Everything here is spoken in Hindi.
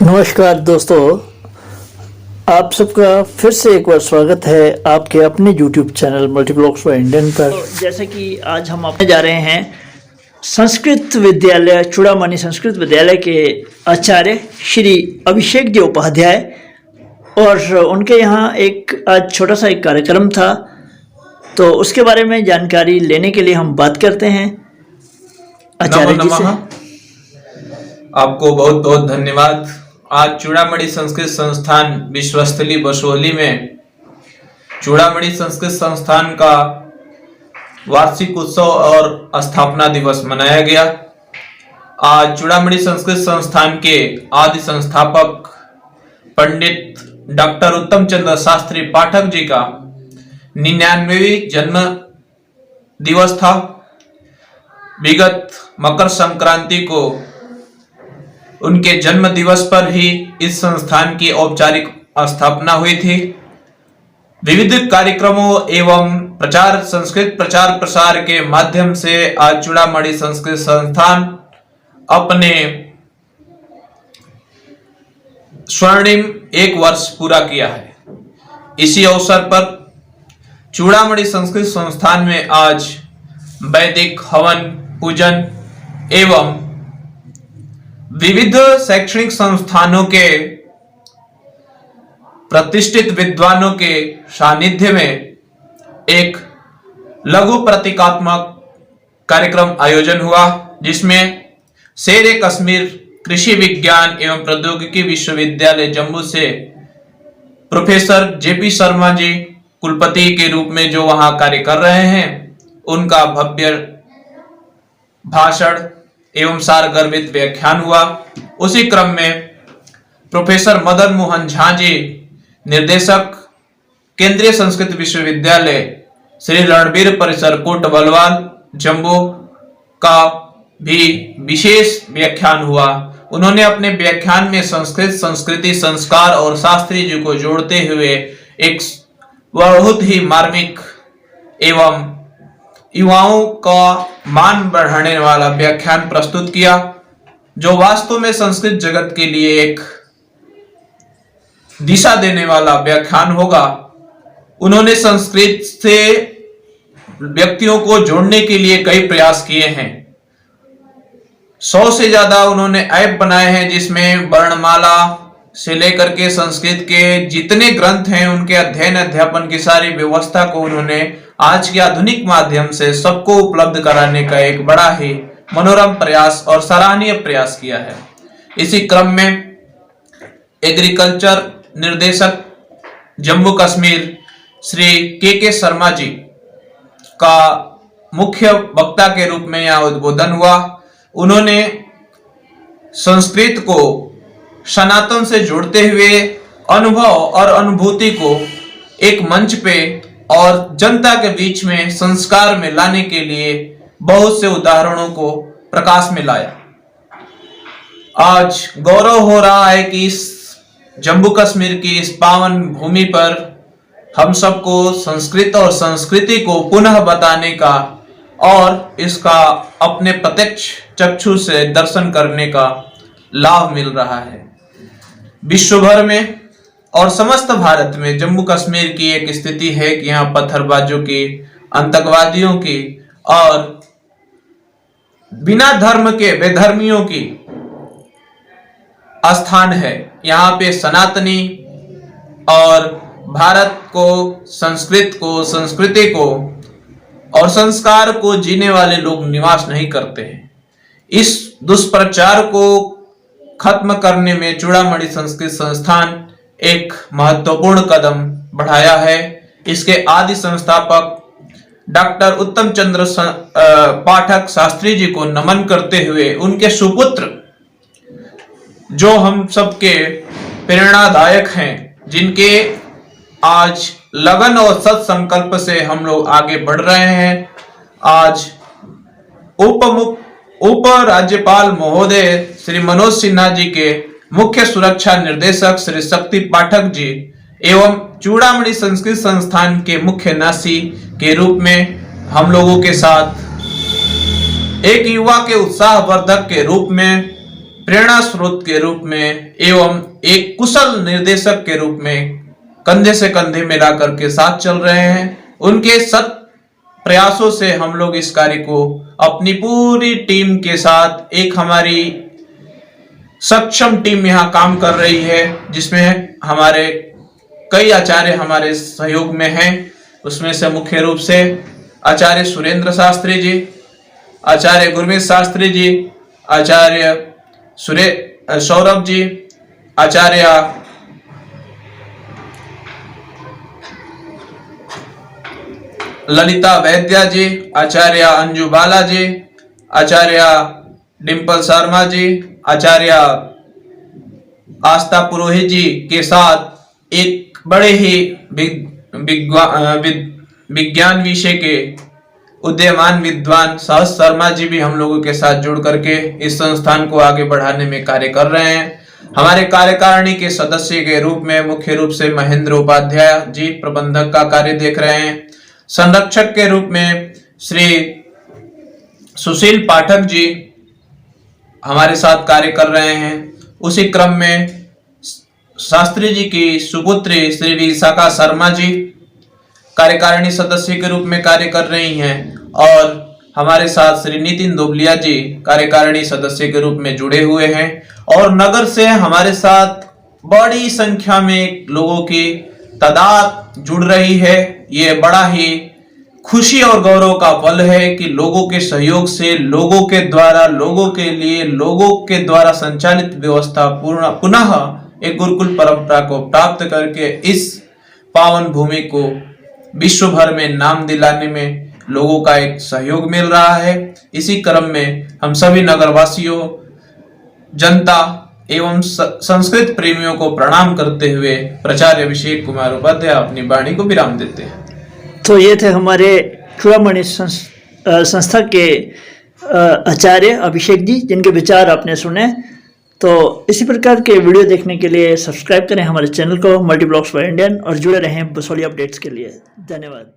नमस्कार दोस्तों, आप सबका फिर से एक बार स्वागत है आपके अपने YouTube चैनल मल्टीब्लॉग्स फॉर इंडियन पर। जैसे कि आज हम अपने जा रहे हैं संस्कृत विद्यालय चूड़ामणि संस्कृत विद्यालय के आचार्य श्री अभिषेक जी उपाध्याय, और उनके यहाँ एक आज छोटा सा एक कार्यक्रम था, तो उसके बारे में जानकारी लेने के लिए हम बात करते हैं आचार्य जी से। आपको बहुत बहुत धन्यवाद। आज चूड़ामणि संस्कृत संस्थान विश्वस्थली बसोहली में चूड़ामणि संस्कृत संस्थान का वार्षिक उत्सव और स्थापना दिवस मनाया गया। आज चूड़ामणि संस्कृत संस्थान के आदि संस्थापक पंडित डॉक्टर उत्तम चंद्र शास्त्री पाठक जी का 99वीं जन्म दिवस था। विगत मकर संक्रांति को उनके जन्म दिवस पर ही इस संस्थान की औपचारिक स्थापना हुई थी। विविध कार्यक्रमों एवं संस्कृत प्रचार प्रसार के माध्यम से आज चूड़ामणि संस्कृत संस्थान अपने स्वर्णिम 1 वर्ष पूरा किया है। इसी अवसर पर चूड़ामणि संस्कृत संस्थान में आज वैदिक हवन पूजन एवं विविध शैक्षणिक संस्थानों के प्रतिष्ठित विद्वानों के सानिध्य में एक लघु प्रतीकात्मक कार्यक्रम आयोजन हुआ, जिसमें शेर कश्मीर कृषि विज्ञान एवं प्रौद्योगिकी विश्वविद्यालय जम्मू से प्रोफेसर जेपी शर्मा जी कुलपति के रूप में जो वहां कार्य कर रहे हैं, उनका भव्य भाषण एवं सारगर्भित व्याख्यान हुआ। उसी क्रम में प्रोफेसर मदन मोहन झा जी निर्देशक केंद्रीय संस्कृत विश्वविद्यालय श्री रणबीर परिसर कोट बलवाल जम्मू का भी विशेष व्याख्यान हुआ। उन्होंने अपने व्याख्यान में संस्कृत संस्कृति संस्कार और शास्त्री जी को जोड़ते हुए एक बहुत ही मार्मिक एवं युवाओं का मान बढ़ाने वाला व्याख्यान प्रस्तुत किया, जो वास्तव में संस्कृत जगत के लिए एक दिशा देने वाला व्याख्यान होगा। उन्होंने संस्कृत से व्यक्तियों को जोड़ने के लिए कई प्रयास किए हैं। 100 से ज्यादा उन्होंने ऐप बनाए हैं, जिसमें वर्णमाला से लेकर के संस्कृत के जितने ग्रंथ हैं उनके अध्ययन अध्यापन की सारी व्यवस्था को उन्होंने आज के आधुनिक माध्यम से सबको उपलब्ध कराने का एक बड़ा ही मनोरम प्रयास और सराहनीय प्रयास किया है। इसी क्रम में एग्रीकल्चर निर्देशक जम्मू कश्मीर श्री के शर्मा जी का मुख्य वक्ता के रूप में यहाँ उद्बोधन हुआ। उन्होंने संस्कृत को सनातन से जोड़ते हुए अनुभव और अनुभूति को एक मंच पे और जनता के बीच में संस्कार में लाने के लिए बहुत से उदाहरणों को प्रकाश में लाया। आज गौरव हो रहा है कि इस जम्मू कश्मीर की इस पावन भूमि पर हम सबको संस्कृत और संस्कृति को पुनः बताने का और इसका अपने प्रत्यक्ष चक्षु से दर्शन करने का लाभ मिल रहा है। विश्व भर में और समस्त भारत में जम्मू कश्मीर की एक स्थिति है कि यहाँ पत्थरबाजों की, आतंकवादियों की और बिना धर्म के बेधर्मियों की स्थान है। यहाँ पे सनातनी और भारत को, संस्कृत को, संस्कृति को और संस्कार को जीने वाले लोग निवास नहीं करते हैं। इस दुष्प्रचार को खत्म करने में चूड़ामणि संस्कृत संस्थान एक महत्वपूर्ण कदम बढ़ाया है। इसके आदि संस्थापक डॉक्टर उत्तम चंद्र पाठक शास्त्री जी को नमन करते हुए उनके सुपुत्र, जो हम सबके प्रेरणादायक हैं, जिनके आज लगन और सत संकल्प से हम लोग आगे बढ़ रहे हैं, आज उप राज्यपाल महोदय श्री मनोज सिन्हा जी के मुख्य सुरक्षा निर्देशक श्री शक्ति पाठक जी एवं चूड़ामणि संस्कृत संस्थान के मुख्य न्यासी के रूप में हम लोगों के साथ एक युवा के उत्साहवर्धक के रूप में प्रेरणा स्रोत के रूप में एवं एक कुशल निर्देशक के रूप में कंधे से कंधे मिलाकर के साथ चल रहे हैं। उनके सत प्रयासों से हम लोग इस कार्य को अपनी पूरी टीम के साथ, एक हमारी सक्षम टीम यहाँ काम कर रही है, जिसमें हमारे कई आचार्य हमारे सहयोग में हैं। उसमें से मुख्य रूप से आचार्य सुरेंद्र शास्त्री जी, आचार्य गुरमीत शास्त्री जी, आचार्य सौरभ जी, आचार्य ललिता वैद्या जी, आचार्य अंजू बाला जी, आचार्य डिम्पल शर्मा जी, आचार्य आस्था पुरोहित जी के साथ एक बड़े ही विज्ञान विषय के उदीयमान विद्वान सहज शर्मा जी भी हम लोगों के साथ जुड़ करके इस संस्थान को आगे बढ़ाने में कार्य कर रहे हैं। हमारे कार्यकारिणी के सदस्य के रूप में मुख्य रूप से महेंद्र उपाध्याय जी प्रबंधक का कार्य देख रहे हैं। संरक्षक के रूप में श्री सुशील पाठक जी हमारे साथ कार्य कर रहे हैं। उसी क्रम में शास्त्री जी की सुपुत्री श्री विशाखा शर्मा जी कार्यकारिणी सदस्य के रूप में कार्य कर रही हैं और हमारे साथ श्री नितिन दुबलिया जी कार्यकारिणी सदस्य के रूप में जुड़े हुए हैं। और नगर से हमारे साथ बड़ी संख्या में लोगों की तादाद जुड़ रही है। ये बड़ा ही खुशी और गौरव का पल है कि लोगों के सहयोग से, लोगों के द्वारा, लोगों के लिए, लोगों के द्वारा संचालित व्यवस्था पुनः एक गुरुकुल परंपरा को प्राप्त करके इस पावन भूमि को विश्व भर में नाम दिलाने में लोगों का एक सहयोग मिल रहा है। इसी क्रम में हम सभी नगरवासियों, जनता एवं संस्कृत प्रेमियों को प्रणाम करते हुए प्राचार्य अभिषेक कुमार उपाध्याय अपनी वाणी को विराम देते हैं। तो ये थे हमारे चूड़ामणि संस्था के आचार्य अभिषेक जी, जिनके विचार आपने सुने। तो इसी प्रकार के वीडियो देखने के लिए सब्सक्राइब करें हमारे चैनल को मल्टी ब्लॉग्स फॉर इंडियन और जुड़े रहें बसोली अपडेट्स के लिए। धन्यवाद।